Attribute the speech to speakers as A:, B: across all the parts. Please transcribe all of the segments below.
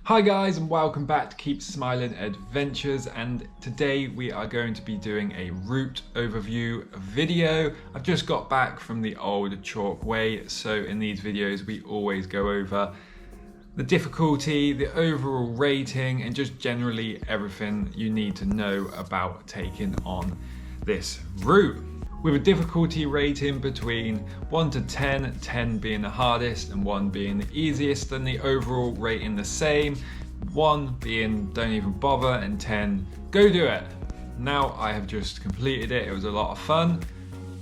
A: Hi guys, and welcome back to Keep Smiling Adventures, and today we are going to be doing a route overview video. I've just got back from the old Chalk Way, so in these videos we always go over the difficulty, the overall rating, and just generally everything you need to know about taking on this route. With a difficulty rating between 1 to 10, 10 being the hardest and 1 being the easiest, and the overall rating the same, 1 being don't even bother and 10 go do it. Now I have just completed it, it was a lot of fun,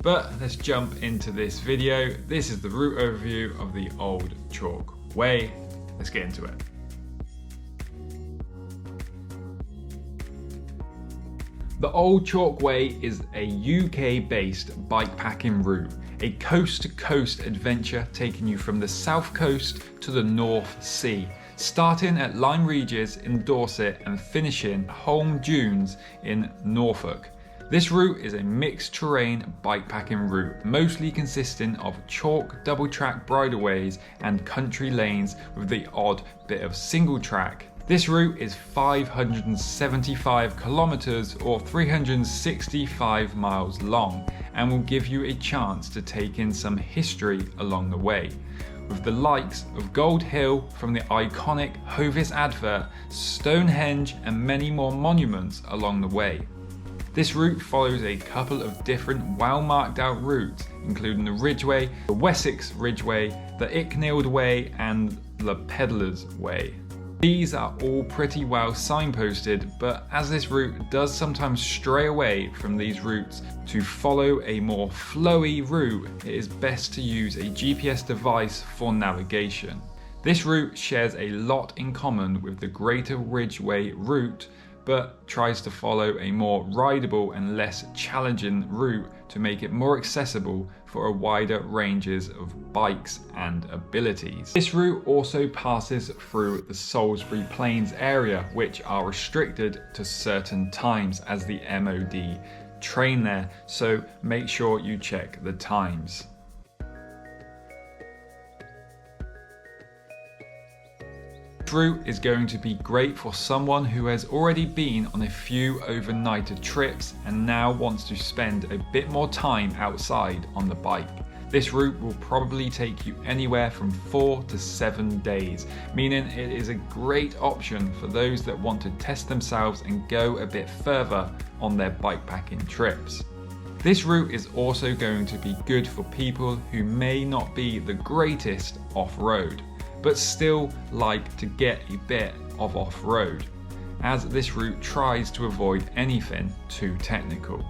A: but let's jump into this video. This is the route overview of the old Chalk Way. Let's get into it. The Old Chalk Way is a UK-based bikepacking route, a coast-to-coast adventure taking you from the south coast to the North Sea, starting at Lyme Regis in Dorset and finishing Holme Dunes in Norfolk. This route is a mixed terrain bikepacking route, mostly consisting of chalk double-track bridleways and country lanes with the odd bit of single track. This route is 575 kilometers or 365 miles long and will give you a chance to take in some history along the way, with the likes of Gold Hill from the iconic Hovis advert, Stonehenge and many more monuments along the way. This route follows a couple of different well marked out routes, including the Ridgeway, the Wessex Ridgeway, the Icknield Way and the Pedlar's Way. These are all pretty well signposted, but as this route does sometimes stray away from these routes, to follow a more flowy route, it is best to use a GPS device for navigation. This route shares a lot in common with the Greater Ridgeway route, but tries to follow a more rideable and less challenging route to make it more accessible for a wider ranges of bikes and abilities. This route also passes through the Salisbury Plains area, which are restricted to certain times as the MOD train there, so make sure you check the times. This route is going to be great for someone who has already been on a few overnighted trips and now wants to spend a bit more time outside on the bike. This route will probably take you anywhere from 4 to 7 days, meaning it is a great option for those that want to test themselves and go a bit further on their bikepacking trips. This route is also going to be good for people who may not be the greatest off-road, but still like to get a bit of off-road, as this route tries to avoid anything too technical,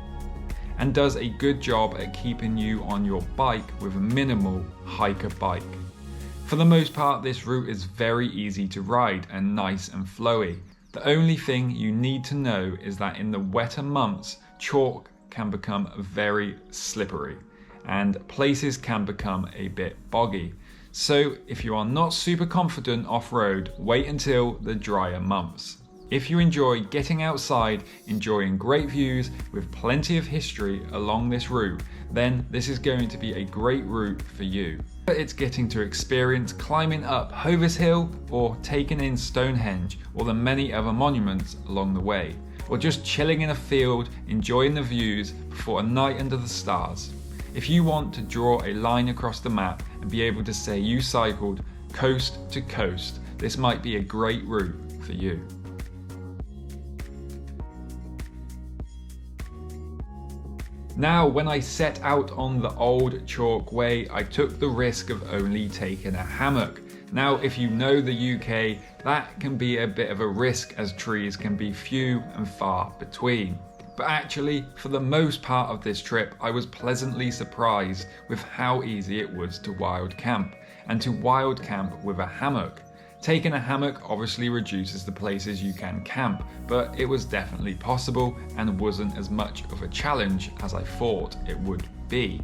A: and does a good job at keeping you on your bike with a minimal hiker bike. For the most part, this route is very easy to ride and nice and flowy. The only thing you need to know is that in the wetter months, chalk can become very slippery, and places can become a bit boggy. So if you are not super confident off-road, wait until the drier months. If you enjoy getting outside, enjoying great views with plenty of history along this route, then this is going to be a great route for you. It's getting to experience climbing up Hovis Hill or taking in Stonehenge or the many other monuments along the way, or just chilling in a field, enjoying the views before a night under the stars. If you want to draw a line across the map and be able to say you cycled coast to coast, this might be a great route for you. Now, when I set out on the old Chalk Way, I took the risk of only taking a hammock. Now, if you know the UK, that can be a bit of a risk as trees can be few and far between. But actually, for the most part of this trip, I was pleasantly surprised with how easy it was to wild camp, and to wild camp with a hammock. Taking a hammock obviously reduces the places you can camp, but it was definitely possible and wasn't as much of a challenge as I thought it would be.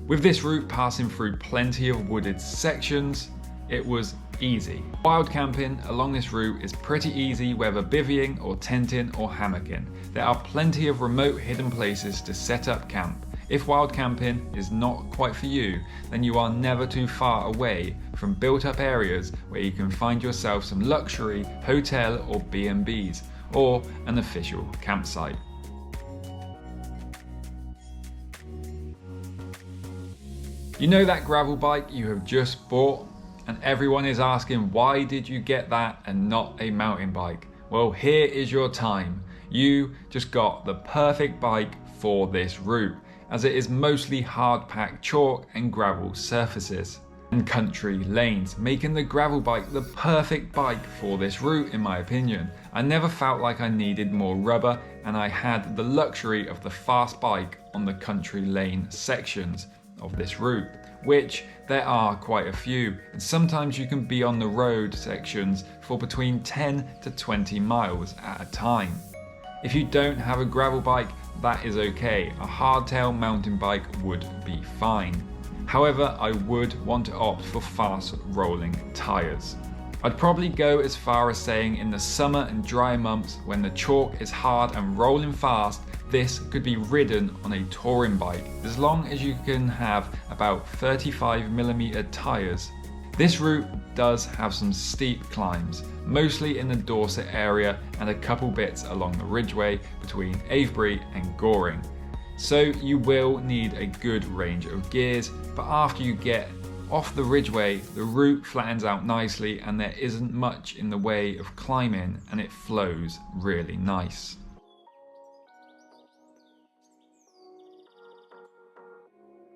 A: With this route passing through plenty of wooded sections, it was easy. Wild camping along this route is pretty easy, whether bivvying or tenting or hammocking. There are plenty of remote hidden places to set up camp, If wild camping is not quite for you, then you are never too far away from built up areas where you can find yourself some luxury hotel or B&Bs or an official campsite. You know that gravel bike you have just bought? And everyone is asking, why did you get that and not a mountain bike? Well, here is your time. You just got the perfect bike for this route, as it is mostly hard packed chalk and gravel surfaces and country lanes, making the gravel bike the perfect bike for this route in my opinion. I never felt like I needed more rubber, and I had the luxury of the fast bike on the country lane sections of this route, which there are quite a few, and sometimes you can be on the road sections for between 10 to 20 miles at a time. If you don't have a gravel bike, that is okay. A hardtail mountain bike would be fine. However, I would want to opt for fast rolling tyres. I'd probably go as far as saying in the summer and dry months when the chalk is hard and rolling fast, this could be ridden on a touring bike, as long as you can have about 35mm tyres. This route does have some steep climbs, mostly in the Dorset area and a couple bits along the ridgeway between Avebury and Goring. So you will need a good range of gears, but after you get off the ridgeway, the route flattens out nicely and there isn't much in the way of climbing, and it flows really nice.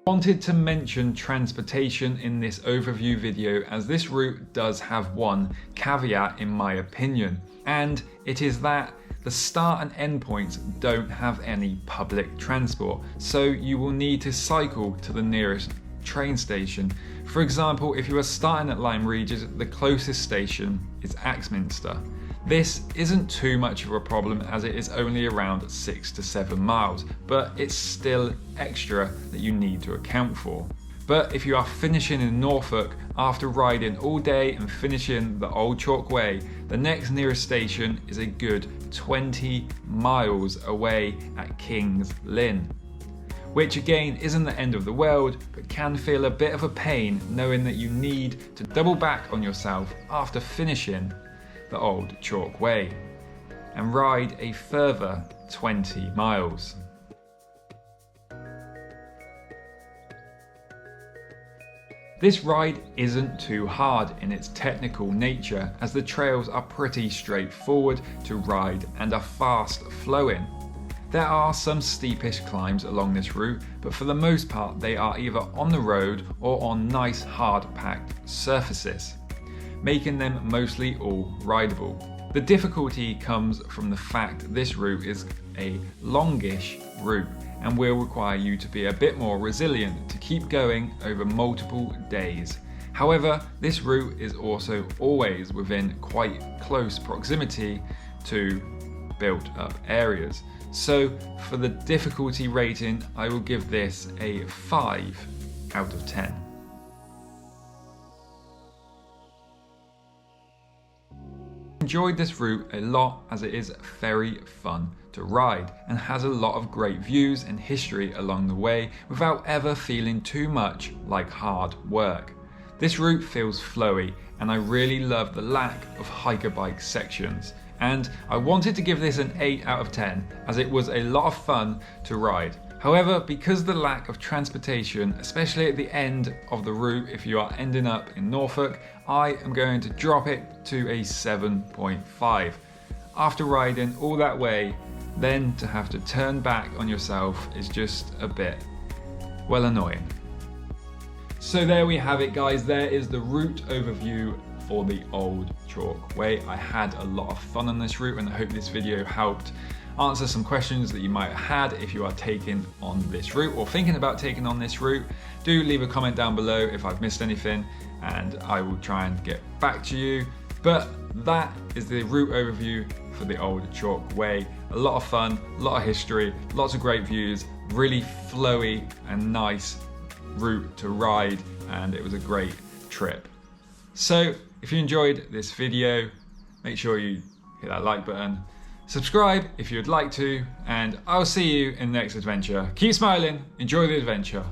A: Wanted to mention transportation in this overview video, as this route does have one caveat in my opinion, and it is that the start and end points don't have any public transport, so you will need to cycle to the nearest train station. For example, if you are starting at Lyme Regis, the closest station is Axminster. This isn't too much of a problem as it is only around 6 to 7 miles, but it's still extra that you need to account for. But if you are finishing in Norfolk after riding all day and finishing the Old Chalk Way, the next nearest station is a good 20 miles away at King's Lynn, which again isn't the end of the world, but can feel a bit of a pain knowing that you need to double back on yourself after finishing the Old Chalk Way and ride a further 20 miles. This ride isn't too hard in its technical nature, as the trails are pretty straightforward to ride and are fast flowing. There are some steepish climbs along this route, but for the most part they are either on the road or on nice hard packed surfaces, making them mostly all rideable. The difficulty comes from the fact this route is a longish route and will require you to be a bit more resilient to keep going over multiple days. However, this route is also always within quite close proximity to built up areas. So for the difficulty rating, I will give this a 5 out of 10. Enjoyed this route a lot as it is very fun to ride and has a lot of great views and history along the way without ever feeling too much like hard work. This route feels flowy and I really love the lack of hiker bike sections, and I wanted to give this an 8 out of 10 as it was a lot of fun to ride. However, because the lack of transportation, especially at the end of the route if you are ending up in Norfolk, I am going to drop it to a 7.5. After riding all that way, then to have to turn back on yourself is just a bit, well, annoying. So there we have it guys, there is the route overview for the Old Chalk Way. I had a lot of fun on this route and I hope this video helped answer some questions that you might have had if you are taking on this route or thinking about taking on this route. Do leave a comment down below if I've missed anything and I will try and get back to you. But that is the route overview for the Old Chalk Way. A lot of fun, a lot of history, lots of great views, really flowy and nice route to ride, and it was a great trip. So if you enjoyed this video, make sure you hit that like button, Subscribe if you'd like to, and I'll see you in the next adventure. Keep smiling, enjoy the adventure.